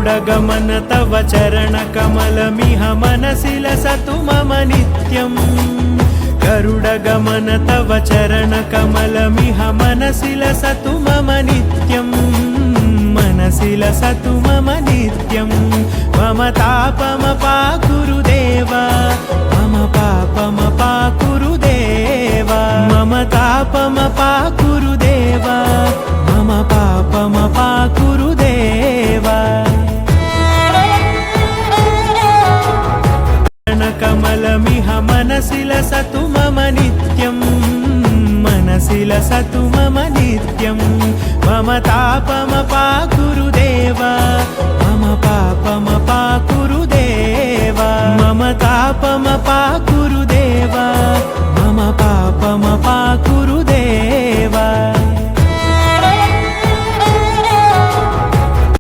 गरुडगमन तव चरणकमलमिह मनसि लसतु मम नित्यम् गरुडगमन तव चरणकमलमिह मनसि लसतु मम नित्यम् मनसि लसतु मम नित्यम् मम तापमपाकुरु देवा मम पापमपाकुरु देवा मम तापमपाकुरु